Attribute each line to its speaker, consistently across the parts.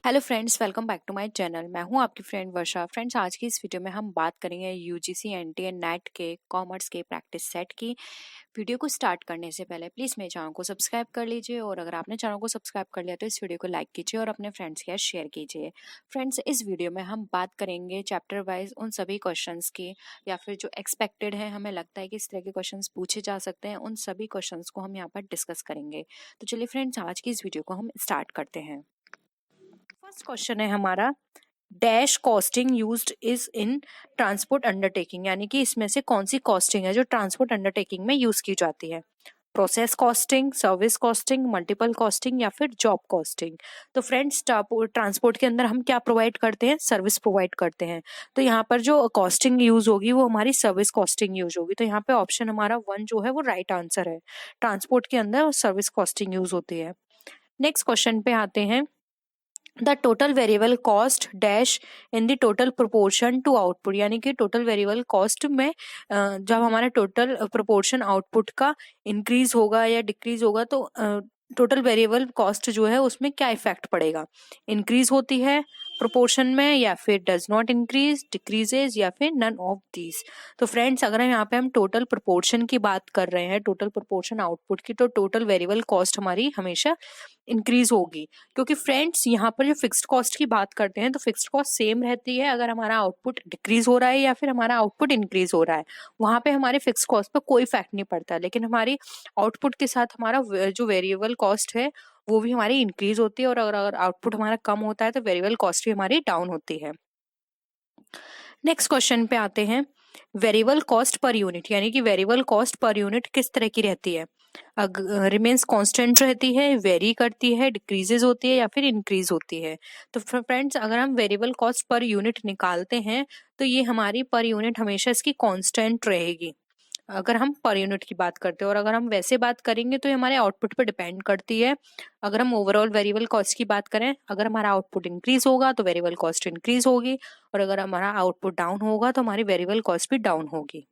Speaker 1: Hello friends, welcome back to my channel. मैं हूं आपकी फ्रेंड वर्षा। फ्रेंड्स, आज की इस वीडियो में हम बात करेंगे यूजीसी एनटीए नेट के कॉमर्स के प्रैक्टिस सेट की। वीडियो को स्टार्ट करने से पहले प्लीज़ मेरे चैनल को सब्सक्राइब कर लीजिए, और अगर आपने चैनल को सब्सक्राइब कर लिया तो इस वीडियो को लाइक कीजिए और अपने फ्रेंड्स के साथ शेयर कीजिए। फ्रेंड्स, इस वीडियो में हम बात करेंगे चैप्टर वाइज उन सभी क्वेश्चंस की, या फिर जो एक्सपेक्टेड है, हमें लगता है कि इस तरह के क्वेश्चंस पूछे जा सकते हैं, उन सभी क्वेश्चंस को हम यहाँ पर डिस्कस करेंगे। तो चलिए फ्रेंड्स, आज की इस वीडियो को हम स्टार्ट करते हैं। फर्स्ट क्वेश्चन है हमारा, dash costing used is in transport undertaking, यानी कि इसमें से कौन सी कॉस्टिंग है जो ट्रांसपोर्ट अंडरटेकिंग में यूज की जाती है। Process costing, service costing, multiple costing, या फिर जॉब कॉस्टिंग। तो फ्रेंड्स, ट्रांसपोर्ट के अंदर हम क्या प्रोवाइड करते हैं? सर्विस प्रोवाइड करते हैं। तो यहाँ पर जो कॉस्टिंग यूज होगी वो हमारी सर्विस कॉस्टिंग यूज होगी। तो यहाँ पे ऑप्शन हमारा 1 जो है वो राइट आंसर है। ट्रांसपोर्ट के अंदर सर्विस कॉस्टिंग यूज होती है। नेक्स्ट क्वेश्चन पे आते हैं। The total variable cost dash in the total proportion to output, यानी कि टोटल वेरिएबल कॉस्ट में जब हमारा टोटल प्रोपोर्शन आउटपुट का इंक्रीज होगा या डिक्रीज होगा, तो टोटल वेरिएबल कॉस्ट जो है उसमें क्या इफेक्ट पड़ेगा? इंक्रीज होती है प्रोपोर्शन में, या फिर डज नॉट इंक्रीज, डिक्रीजेज, या फिर नन ऑफ दीज। तो फ्रेंड्स, अगर यहाँ पे हम टोटल प्रोपोर्शन की बात कर रहे हैं, टोटल प्रोपोर्शन आउटपुट की, तो टोटल वेरिएबल कॉस्ट हमारी हमेशा इंक्रीज होगी। क्योंकि फ्रेंड्स, यहाँ पर जो फिक्स्ड कॉस्ट की बात करते हैं तो फिक्स्ड कॉस्ट सेम रहती है अगर हमारा आउटपुट डिक्रीज हो रहा है या फिर हमारा आउटपुट इंक्रीज हो रहा है। वहां पे हमारे फिक्स्ड कॉस्ट पर कोई इफेक्ट नहीं पड़ता, लेकिन हमारी आउटपुट के साथ हमारा जो वेरिएबल कॉस्ट है वो भी हमारी इंक्रीज होती है, और अगर आउटपुट हमारा कम होता है तो वेरिएबल कॉस्ट भी हमारी डाउन होती है। नेक्स्ट क्वेश्चन पे आते हैं। वेरिएबल कॉस्ट पर यूनिट, यानी कि वेरिएबल कॉस्ट पर यूनिट किस तरह की रहती है? रिमेन्स कांस्टेंट रहती है, वेरी करती है, डिक्रीजेज होती है, या फिर इंक्रीज होती है। तो फ्रेंड्स, अगर हम वेरिएबल कॉस्ट पर यूनिट निकालते हैं तो ये हमारी पर यूनिट हमेशा इसकी कांस्टेंट रहेगी, अगर हम पर यूनिट की बात करते हैं। और अगर हम वैसे बात करेंगे तो ये हमारे आउटपुट पर डिपेंड करती है। अगर हम ओवरऑल वेरिएबल कॉस्ट की बात करें, अगर हमारा आउटपुट इंक्रीज होगा तो वेरिएबल कॉस्ट इंक्रीज होगी, और अगर हमारा आउटपुट डाउन होगा तो हमारी वेरिएबल कॉस्ट भी डाउन होगी।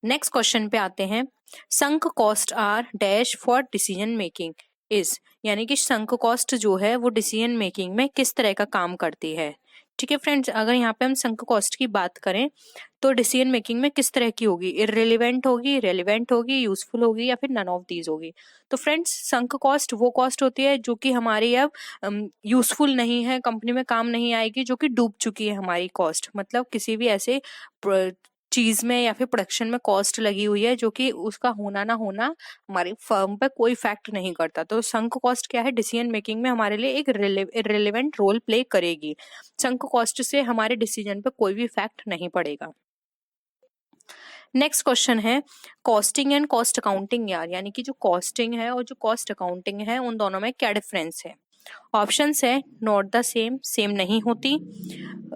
Speaker 1: नेक्स्ट क्वेश्चन पे आते हैं। Sunk cost are dash for decision making is, यानी कि संक कॉस्ट जो है वो डिसीजन मेकिंग में किस तरह का काम करती है। ठीक है फ्रेंड्स, अगर यहाँ पे हम संक कॉस्ट की बात करें तो डिसीजन मेकिंग में किस तरह की होगी? इररिलेवेंट होगी, रेलिवेंट होगी, यूजफुल होगी, या फिर नन ऑफ दीज होगी। तो फ्रेंड्स, संक कॉस्ट वो कॉस्ट होती है जो कि हमारी अब यूजफुल नहीं है, कंपनी में काम नहीं आएगी, जो कि डूब चुकी है हमारी कॉस्ट। मतलब किसी भी ऐसे चीज में या फिर प्रोडक्शन में कॉस्ट लगी हुई है जो कि उसका होना ना होना हमारी फर्म पे कोई इफेक्ट नहीं करता। तो संक कॉस्ट क्या है? डिसीजन मेकिंग में हमारे लिए एक इररिलेवेंट रोल प्ले करेगी। संक कॉस्ट से हमारे डिसीजन पे कोई भी इफेक्ट नहीं पड़ेगा। नेक्स्ट क्वेश्चन है, कॉस्टिंग एंड कॉस्ट अकाउंटिंग यार, यानी कि जो कॉस्टिंग है और जो कॉस्ट अकाउंटिंग है उन दोनों में क्या डिफरेंस है? ऑप्शंस है नॉट द सेम, सेम नहीं होती।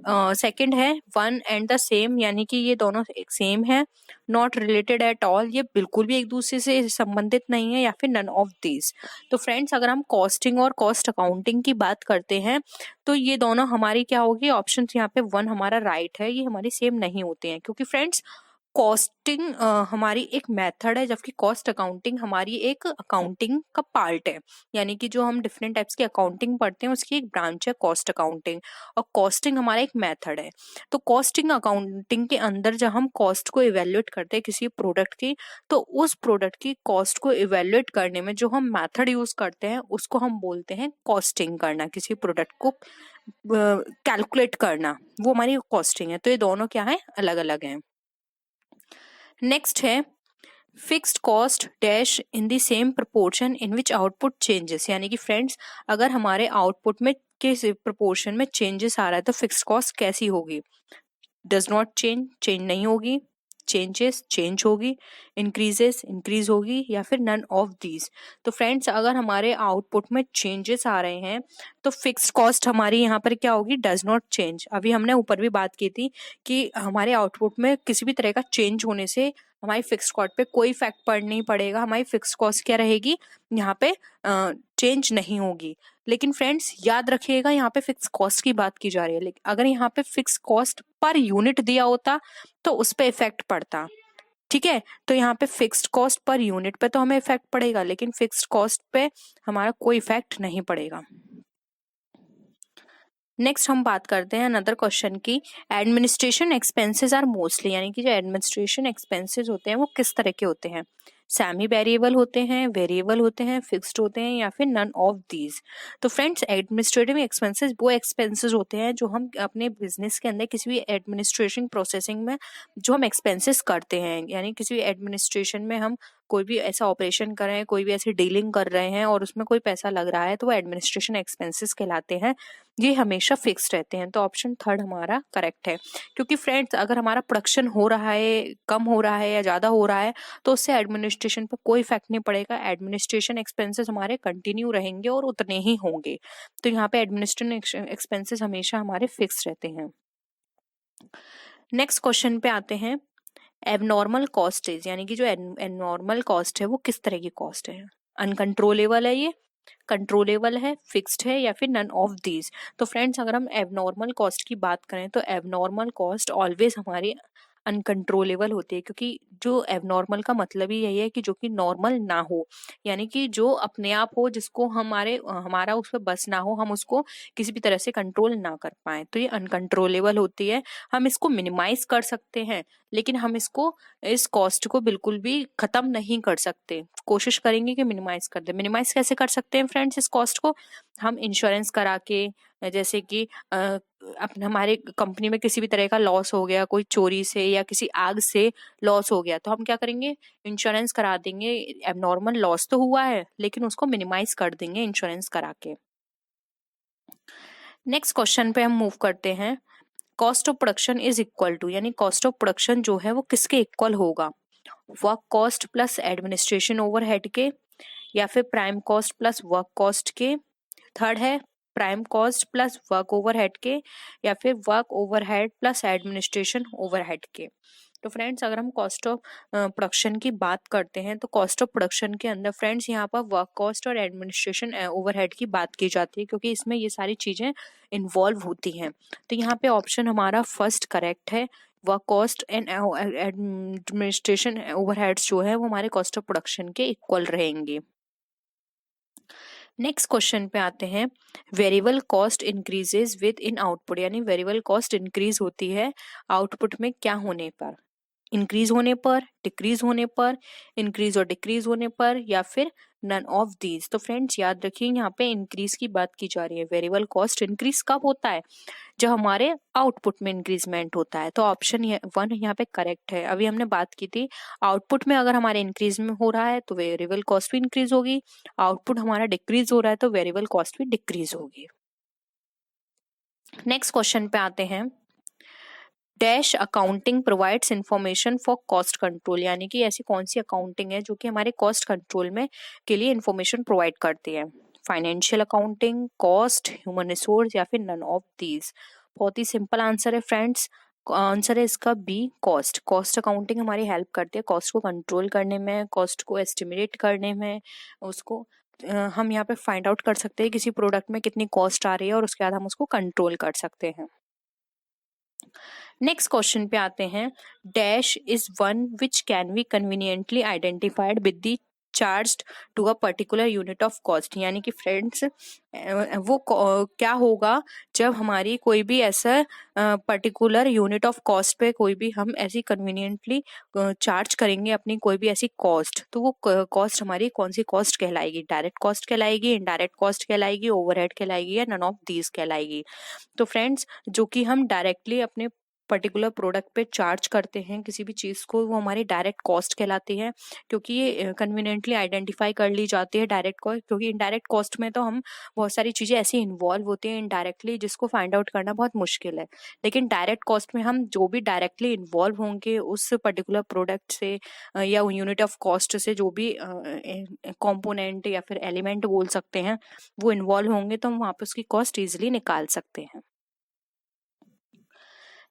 Speaker 1: सेकंड है वन एंड द सेम, यानी कि ये दोनों एक सेम है। नॉट रिलेटेड एट ऑल, ये बिल्कुल भी एक दूसरे से संबंधित नहीं है, या फिर नन ऑफ दीज। तो फ्रेंड्स, अगर हम कॉस्टिंग और कॉस्ट अकाउंटिंग की बात करते हैं तो ये दोनों हमारी क्या होगी? ऑप्शन यहाँ पे 1 हमारा राइट है, ये हमारी सेम नहीं होते हैं। क्योंकि फ्रेंड्स, कॉस्टिंग हमारी एक मेथड है, जबकि कॉस्ट अकाउंटिंग हमारी एक अकाउंटिंग का पार्ट है। यानी कि जो हम डिफरेंट टाइप्स की अकाउंटिंग पढ़ते हैं उसकी एक ब्रांच है कॉस्ट अकाउंटिंग, और कॉस्टिंग हमारा एक मेथड है। तो कॉस्टिंग अकाउंटिंग के अंदर जब हम कॉस्ट को इवेल्युएट करते हैं किसी प्रोडक्ट की, तो उस प्रोडक्ट की कॉस्ट को इवेल्युएट करने में जो हम मेथड यूज करते हैं उसको हम बोलते हैं कॉस्टिंग करना। किसी प्रोडक्ट को कैलकुलेट करना, वो हमारी कॉस्टिंग है। तो ये दोनों क्या है? अलग अलग हैं। नेक्स्ट है fixed cost dash in the same proportion in which output changes, यानी कि फ्रेंड्स, अगर हमारे आउटपुट में किस प्रोपोर्शन में चेंजेस आ रहा है तो फिक्स्ड कॉस्ट कैसी होगी? डज नॉट चेंज, चेंज नहीं होगी, चेंजेस, चेंज होगी, इंक्रीजेस, इंक्रीज होगी, या फिर नन ऑफ दीज। तो फ्रेंड्स, अगर हमारे आउटपुट में चेंजेस आ रहे हैं तो फिक्स्ड कॉस्ट हमारी यहाँ पर क्या होगी? Does not change. अभी हमने ऊपर भी बात की थी कि हमारे आउटपुट में किसी भी तरह का चेंज होने से हमारी फिक्स्ड कॉस्ट पे कोई इफेक्ट पड़ नहीं पड़ेगा, हमारी फिक्स्ड कॉस्ट क्या रहेगी? यहाँ पे चेंज नहीं होगी। लेकिन फ्रेंड्स, याद रखिएगा, यहाँ पे फिक्स कॉस्ट की बात की जा रही है, लेकिन अगर यहाँ पे फिक्स कॉस्ट पर यूनिट दिया होता तो उस पर इफेक्ट पड़ता। ठीक है। तो यहाँ पे फिक्स्ड कॉस्ट पर यूनिट पे तो हमें इफेक्ट पड़ेगा, लेकिन फिक्स्ड कॉस्ट पे हमारा कोई इफेक्ट नहीं पड़ेगा। नेक्स्ट हम बात करते हैं अनदर क्वेश्चन की, एडमिनिस्ट्रेशन एक्सपेंसेस आर मोस्टली, यानी कि जो एडमिनिस्ट्रेशन एक्सपेंसेस होते हैं वो किस तरह के होते हैं, सेमी वेरिएबल होते हैं, वेरिएबल होते हैं, फिक्स्ड होते हैं, या फिर नन ऑफ दीज। तो फ्रेंड्स, एडमिनिस्ट्रेटिव एक्सपेंसेस वो एक्सपेंसेस होते हैं जो हम अपने बिजनेस के अंदर किसी भी एडमिनिस्ट्रेशन प्रोसेसिंग में जो हम एक्सपेंसेस करते हैं, यानी किसी भी एडमिनिस्ट्रेशन में हम कोई भी ऐसा ऑपरेशन कर रहे हैं, कोई भी ऐसी डीलिंग कर रहे हैं और उसमें कोई पैसा लग रहा है, तो वो एडमिनिस्ट्रेशन एक्सपेंसेस कहलाते हैं। ये हमेशा फिक्स्ड रहते हैं। तो ऑप्शन थर्ड हमारा करेक्ट है, क्योंकि फ्रेंड्स अगर हमारा प्रोडक्शन हो रहा है, कम हो रहा है या ज़्यादा हो रहा है, तो उससे एडमिनिस्ट्रेशन पर कोई इफेक्ट नहीं पड़ेगा। एडमिनिस्ट्रेशन एक्सपेंसेस हमारे कंटिन्यू रहेंगे और उतने ही होंगे। तो यहाँ पे एडमिनिस्ट्रेशन एक्सपेंसेस हमेशा हमारे फिक्स रहते हैं। नेक्स्ट क्वेश्चन पे आते हैं, एबनॉर्मल कॉस्ट इज, यानी कि जो एबनॉर्मल कॉस्ट है वो किस तरह की कॉस्ट है, अनकंट्रोलेबल है, ये कंट्रोलेबल है, फिक्स्ड है, या फिर नन ऑफ दीज। तो फ्रेंड्स, अगर हम एबनॉर्मल कॉस्ट की बात करें तो एबनॉर्मल कॉस्ट ऑलवेज हमारी अनकंट्रोलेबल होती है, क्योंकि जो एबनॉर्मल का मतलब ही यही है कि जो कि नॉर्मल ना हो, यानी कि जो अपने आप हो, जिसको हमारा उस पर बस ना हो, हम उसको किसी भी तरह से कंट्रोल ना कर पाए, तो ये अनकंट्रोलेबल होती है। हम इसको मिनिमाइज कर सकते हैं, लेकिन हम इस कॉस्ट को बिल्कुल भी खत्म नहीं कर सकते। कोशिश करेंगे कि मिनिमाइज कर दे। मिनिमाइज कैसे कर सकते हैं फ्रेंड्स इस कॉस्ट को? हम इंश्योरेंस करा के, जैसे कि अपने हमारे कंपनी में किसी भी तरह का लॉस हो गया, कोई चोरी से या किसी आग से लॉस हो गया, तो हम क्या करेंगे, इंश्योरेंस करा देंगे। एबनॉर्मल लॉस तो हुआ है, लेकिन उसको मिनिमाइज कर देंगे इंश्योरेंस करा के। नेक्स्ट क्वेश्चन पे हम मूव करते हैं, cost of production is equal to, यानी कॉस्ट ऑफ प्रोडक्शन जो है वो किसके इक्वल होगा, work cost plus administration overhead के, या फिर prime cost plus work cost के। थर्ड है prime cost plus work overhead के, या फिर work overhead plus administration overhead के। तो फ्रेंड्स, अगर हम कॉस्ट ऑफ प्रोडक्शन की बात करते हैं तो कॉस्ट ऑफ प्रोडक्शन के अंदर फ्रेंड्स यहाँ पर वर्क कॉस्ट और एडमिनिस्ट्रेशन ओवरहेड की बात की जाती है, क्योंकि इसमें ये सारी चीजें इन्वॉल्व होती हैं। तो यहाँ पे ऑप्शन हमारा फर्स्ट करेक्ट है, work cost and administration overheads जो है वो हमारे कॉस्ट ऑफ प्रोडक्शन के इक्वल रहेंगे। नेक्स्ट क्वेश्चन पे आते हैं, variable cost increases with in output, यानी वेरिएबल कॉस्ट इंक्रीज होती है आउटपुट में क्या होने पर, इंक्रीज होने पर, डिक्रीज होने पर, इंक्रीज और डिक्रीज होने पर, या फिर नन ऑफ दीज। तो फ्रेंड्स याद रखिए, यहाँ पे इंक्रीज की बात की जा रही है। वेरिएबल कॉस्ट इंक्रीज कब होता है? जब हमारे आउटपुट में इंक्रीजमेंट होता है। तो ऑप्शन वन यहाँ पे करेक्ट है। अभी हमने बात की थी, आउटपुट में अगर हमारे इंक्रीज में हो रहा है तो वेरिएबल कॉस्ट भी इंक्रीज होगी, आउटपुट हमारा डिक्रीज हो रहा है तो वेरिएबल कॉस्ट भी डिक्रीज होगी। नेक्स्ट क्वेश्चन पे आते हैं, dash accounting provides information for cost control, यानी कि ऐसी कौन सी अकाउंटिंग है जो कि हमारे कॉस्ट कंट्रोल में के लिए इंफॉर्मेशन प्रोवाइड करती है, financial accounting, cost, human resource, या फिर नन ऑफ दीज। बहुत ही सिंपल आंसर है फ्रेंड्स, आंसर है इसका बी, कॉस्ट। कॉस्ट अकाउंटिंग हमारी हेल्प करती है कॉस्ट को कंट्रोल करने में, कॉस्ट को एस्टिमेट करने में। उसको हम यहाँ पे फाइंड आउट कर सकते हैं किसी प्रोडक्ट में कितनी कॉस्ट आ रही है, और उसके बाद हम उसको कंट्रोल कर सकते हैं। नेक्स्ट क्वेश्चन पे आते हैं, dash is one which can be conveniently identified with the charged to a particular unit of cost, यानी कि फ्रेंड्स वो क्या होगा जब हमारी कोई भी ऐसा पर्टिकुलर यूनिट ऑफ कॉस्ट पे कोई भी हम ऐसी कन्वीनियंटली चार्ज करेंगे अपनी कोई भी ऐसी कॉस्ट, तो वो कॉस्ट हमारी कौन सी कॉस्ट कहलाएगी, डायरेक्ट कॉस्ट कहलाएगी, इनडायरेक्ट कॉस्ट कहलाएगी, ओवरहेड कहलाएगी, या नन ऑफ दीज कहलाएगी। तो फ्रेंड्स, जो कि हम डायरेक्टली अपने पर्टिकुलर प्रोडक्ट पे चार्ज करते हैं किसी भी चीज़ को, वो हमारी डायरेक्ट कॉस्ट कहलाती है, क्योंकि ये कन्वीनियंटली आइडेंटिफाई कर ली जाती है डायरेक्ट कॉस्ट। क्योंकि इनडायरेक्ट कॉस्ट में तो हम बहुत सारी चीज़ें ऐसी इन्वॉल्व होती हैं इनडायरेक्टली, जिसको फाइंड आउट करना बहुत मुश्किल है। लेकिन डायरेक्ट कॉस्ट में हम जो भी डायरेक्टली इन्वॉल्व होंगे उस पर्टिकुलर प्रोडक्ट से या यूनिट ऑफ कॉस्ट से, जो भी कॉम्पोनेंट या फिर एलिमेंट बोल सकते हैं वो इन्वॉल्व होंगे, तो हम वहाँ पे उसकी कॉस्ट ईजिली निकाल सकते हैं।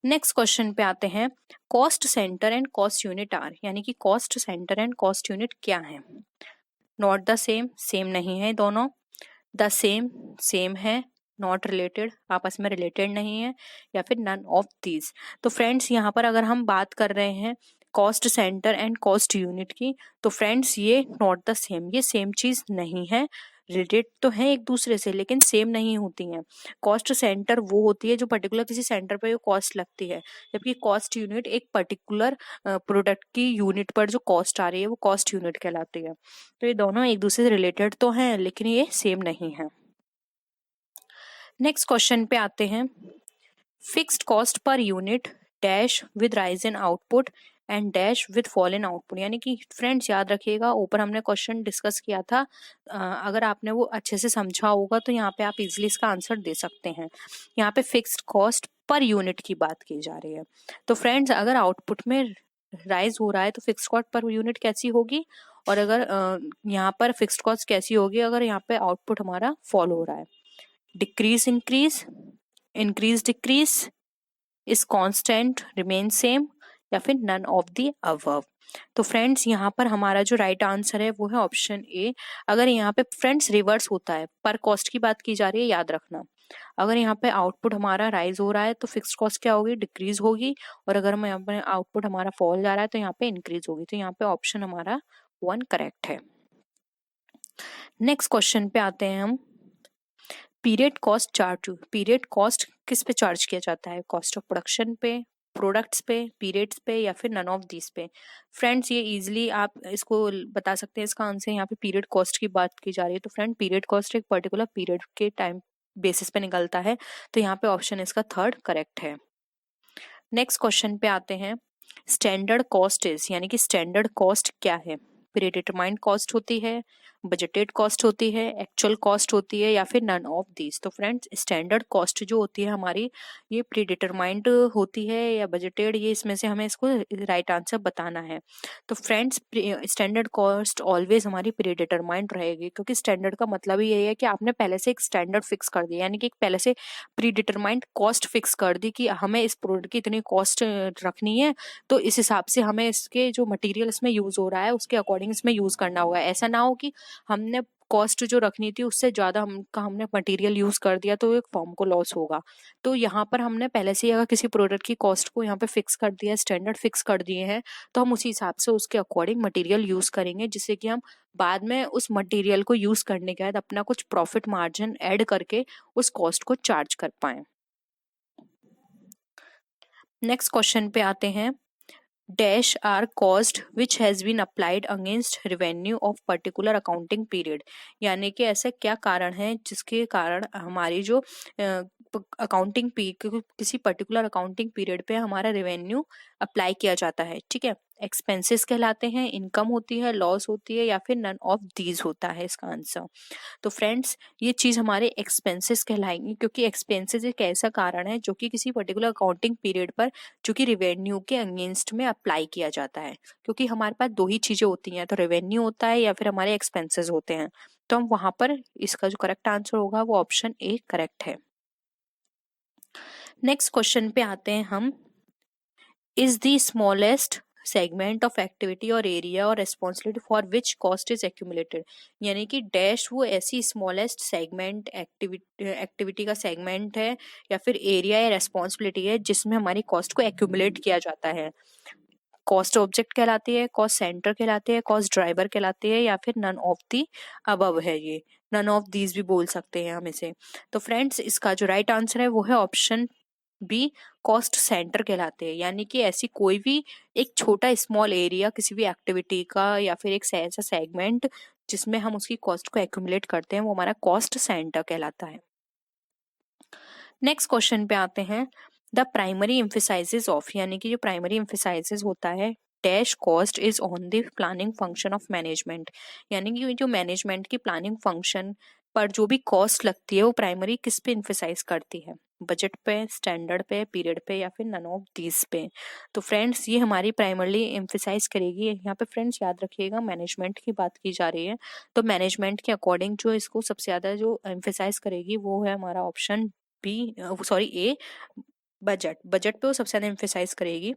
Speaker 1: नेक्स्ट क्वेश्चन पे आते हैं, cost centre and cost unit are, यानी कि cost centre and cost unit क्या है? नॉट द सेम, सेम नहीं है दोनों, द सेम, सेम है, नॉट रिलेटेड, आपस में रिलेटेड नहीं है, या फिर नन ऑफ दीज। तो फ्रेंड्स, यहाँ पर अगर हम बात कर रहे हैं cost centre and cost unit की। तो फ्रेंड्स ये नॉट द सेम, ये सेम चीज नहीं है। रिलेटेड तो है एक दूसरे से लेकिन सेम नहीं होती हैं। कॉस्ट सेंटर वो होती है जो पर्टिकुलर किसी सेंटर पर जो कॉस्ट लगती है, जबकि कॉस्ट यूनिट एक पर्टिकुलर प्रोडक्ट की यूनिट पर जो कॉस्ट आ रही है वो कॉस्ट यूनिट कहलाती है। तो ये दोनों एक दूसरे से रिलेटेड तो हैं लेकिन ये सेम नहीं है। नेक्स्ट क्वेश्चन पे आते हैं। Fixed cost per unit dash with rise in output and dash with fall in output. यानी कि फ्रेंड्स याद रखिएगा, ऊपर हमने क्वेश्चन डिस्कस किया था, अगर आपने वो अच्छे से समझा होगा तो यहाँ पे आप इजीली इसका आंसर दे सकते हैं। यहाँ पे फिक्स्ड कॉस्ट पर यूनिट की बात की जा रही है। तो फ्रेंड्स अगर आउटपुट में राइज हो रहा है तो फिक्स्ड कॉस्ट पर यूनिट कैसी होगी, और अगर यहाँ पर फिक्स्ड कॉस्ट कैसी होगी अगर यहाँ पे आउटपुट हमारा फॉल हो रहा है। Decrease increase, increase decrease, is constant, remain same, या फिर नन ऑफ द अबव। तो फ्रेंड्स यहाँ पर हमारा जो राइट आंसर है वो है ऑप्शन ए। अगर यहाँ पे फ्रेंड्स रिवर्स होता है, पर कॉस्ट की बात की जा रही है, याद रखना। अगर यहाँ पे आउटपुट हमारा राइज हो रहा है तो फिक्स्ड कॉस्ट क्या होगी, डिक्रीज होगी, और अगर यहाँ पे आउटपुट हमारा फॉल जा रहा है तो यहाँ पे इंक्रीज होगी। तो यहाँ पे ऑप्शन हमारा 1 करेक्ट है। नेक्स्ट क्वेश्चन पे आते हैं हम। Period cost charge. Period cost किस पे चार्ज किया जाता है, कॉस्ट ऑफ प्रोडक्शन पे, प्रोडक्ट्स पे, पीरियड्स पे, या फिर नन ऑफ दिस पे। फ्रेंड्स ये इजीली आप इसको बता सकते हैं, इसका आंसर यहाँ पे पीरियड कॉस्ट की बात की जा रही है। तो फ्रेंड पीरियड कॉस्ट एक पर्टिकुलर पीरियड के टाइम बेसिस पे निकलता है। तो यहाँ पे ऑप्शन इसका 3rd करेक्ट है। नेक्स्ट क्वेश्चन पे आते हैं। स्टैंडर्ड कॉस्ट इज, यानी कि स्टैंडर्ड कॉस्ट क्या है, प्रीडिटरमाइंड कॉस्ट होती है, बजटेड कॉस्ट होती है, एक्चुअल कॉस्ट होती है, या फिर नन ऑफ दीज। तो फ्रेंड्स स्टैंडर्ड कॉस्ट जो होती है हमारी, ये प्रीडिटरमाइंड होती है या बजटेड, ये इसमें से हमें इसको राइट आंसर बताना है। तो फ्रेंड्स स्टैंडर्ड कॉस्ट ऑलवेज हमारी प्रीडिटरमाइंड रहेगी, क्योंकि स्टैंडर्ड का मतलब ही यही है कि आपने पहले से एक स्टैंडर्ड फिक्स कर दिया, यानी कि पहले से प्रीडिटरमाइंड कॉस्ट फिक्स कर दी कि हमें इस प्रोडक्ट की इतनी कॉस्ट रखनी है, तो इस हिसाब से हमें इसके जो मटेरियल इसमें यूज हो रहा है उसके अकॉर्डिंग इसमें यूज करना होगा। ऐसा ना हो कि हमने कॉस्ट जो रखनी थी उससे ज्यादा हमने मटेरियल यूज कर दिया तो एक फर्म को लॉस होगा। तो यहाँ पर हमने पहले से ही अगर किसी प्रोडक्ट की कॉस्ट को यहाँ पे फिक्स कर दिया, स्टैंडर्ड फिक्स कर दिए हैं, तो हम उसी हिसाब से उसके अकॉर्डिंग मटेरियल यूज करेंगे, जिससे कि हम बाद में उस मटेरियल को यूज करने के बाद अपना कुछ प्रॉफिट मार्जिन ऐड करके उस कॉस्ट को चार्ज कर पाए। नेक्स्ट क्वेश्चन पे आते हैं। Dash are cost which has been applied against revenue of particular accounting period. यानी कि ऐसा क्या कारण है जिसके कारण हमारी जो अकाउंटिंग किसी पर्टिकुलर अकाउंटिंग पीरियड पे हमारा रेवेन्यू अप्लाई किया जाता है। ठीक है, एक्सपेंसेस कहलाते हैं, इनकम होती है, लॉस होती है, या फिर नन ऑफ दीज होता है इसका आंसर। तो फ्रेंड्स ये चीज हमारे एक्सपेंसेस कहलाएंगी, क्योंकि एक्सपेंसेस एक ऐसा कारण है जो कि किसी पर्टिकुलर अकाउंटिंग पीरियड पर जो कि रेवेन्यू के अगेंस्ट में अप्लाई किया जाता है। क्योंकि हमारे पास 2 ही चीजें होती हैं, तो रेवेन्यू होता है या फिर हमारे एक्सपेंसेस होते हैं। तो हम वहां पर इसका जो करेक्ट आंसर होगा वो ऑप्शन ए करेक्ट है। नेक्स्ट क्वेश्चन पे आते हैं हम। Is the smallest segment of activity और एरिया और responsibility for which cost is accumulated. यानी कि डैश वो ऐसी स्मॉलेस्ट सेगमेंट एक्टिविटी का सेगमेंट है या फिर एरिया या रेस्पॉन्सिबिलिटी है जिसमें हमारी कॉस्ट को एक्यूमुलेट किया जाता है। कॉस्ट ऑब्जेक्ट कहलाती है, कॉस्ट सेंटर कहलाती है, कॉस्ट ड्राइवर कहलाती है, या फिर नन ऑफ दी अबव है। ये नन ऑफ दीज भी बोल सकते हैं हम इसे। तो फ्रेंड्स इसका जो राइट आंसर है वो है ऑप्शन बी, कॉस्ट सेंटर कहलाते हैं। यानी कि ऐसी कोई भी एक छोटा स्मॉल एरिया किसी भी एक्टिविटी का या फिर एक ऐसा सेगमेंट जिसमें हम उसकी कॉस्ट को एक्यूमुलेट करते हैं वो हमारा कॉस्ट सेंटर कहलाता है। नेक्स्ट क्वेश्चन पे आते हैं। द प्राइमरी एम्फेसाइजेस ऑफ, यानी कि जो प्राइमरी एम्फेसाइजेस होता है dash cost is on the planning function of management. यानी कि जो मैनेजमेंट की प्लानिंग फंक्शन पर जो भी कॉस्ट लगती है वो प्राइमरी किस पे एम्फेसाइज करती है, बजट पे, स्टैंडर्ड पे, पीरियड पे, या फिर नन ऑफ दीज पे। तो फ्रेंड्स ये हमारी प्राइमरली एम्फेसाइज करेगी। यहाँ पे फ्रेंड्स याद रखिएगा मैनेजमेंट की बात की जा रही है, तो मैनेजमेंट के अकॉर्डिंग जो इसको सबसे ज्यादा जो एम्फेसाइज करेगी वो है हमारा ऑप्शन बी, सॉरी ए, बजट। बजट पे वो सबसे ज्यादा एम्फेसाइज करेगी,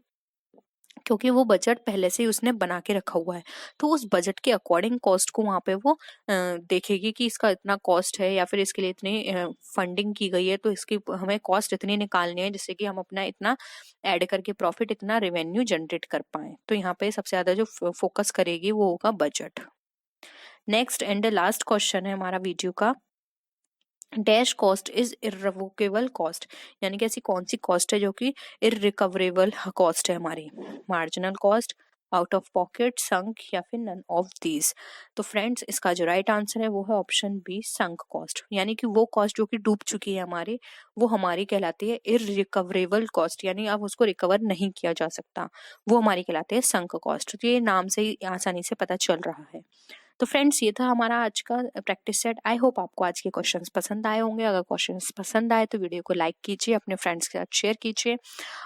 Speaker 1: क्योंकि वो बजट पहले से ही उसने बना के रखा हुआ है। तो उस बजट के अकॉर्डिंग कॉस्ट को वहाँ पे वो देखेगी कि इसका इतना कॉस्ट है या फिर इसके लिए इतनी फंडिंग की गई है, तो इसकी हमें कॉस्ट इतनी निकालनी है जिससे कि हम अपना इतना ऐड करके प्रॉफिट, इतना रेवेन्यू जनरेट कर पाए। तो यहाँ पे सबसे ज्यादा जो फोकस करेगी वो होगा budget. Next and last question है हमारा वीडियो का, dash cost is irrevocable cost, यानी कि ऐसी कौन सी कॉस्ट है जो कि इररिकवरेबल कॉस्ट है हमारी, marginal cost, out of pocket, sunk, या फिर नन ऑफ दीज। तो फ्रेंड्स इसका जो राइट आंसर है वो है ऑप्शन बी, संक कॉस्ट, यानी कि वो कॉस्ट जो कि डूब चुकी है हमारी, वो हमारी कहलाती है इररिकवरेबल कॉस्ट, यानी अब उसको रिकवर नहीं किया जा सकता, वो हमारी कहलाती है संक कॉस्ट। तो ये नाम से ही आसानी से पता चल रहा है। तो फ्रेंड्स ये था हमारा आज का प्रैक्टिस सेट। आई होप आपको आज के क्वेश्चंस पसंद आए होंगे। अगर क्वेश्चंस पसंद आए तो वीडियो को लाइक कीजिए, अपने फ्रेंड्स के साथ शेयर कीजिए।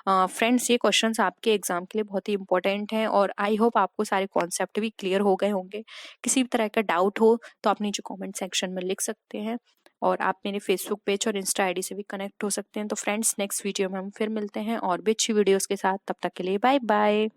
Speaker 1: फ्रेंड्स ये क्वेश्चंस आपके एग्जाम के लिए बहुत ही इंपॉर्टेंट हैं और आई होप आपको सारे कॉन्सेप्ट भी क्लियर हो गए होंगे। किसी भी तरह का डाउट हो तो आप नीचे कॉमेंट सेक्शन में लिख सकते हैं और आप मेरे फेसबुक पेज और इंस्टा आईडी से भी कनेक्ट हो सकते हैं। तो फ्रेंड्स नेक्स्ट वीडियो में हम फिर मिलते हैं और भी अच्छी वीडियोस के साथ। तब तक के लिए बाय बाय।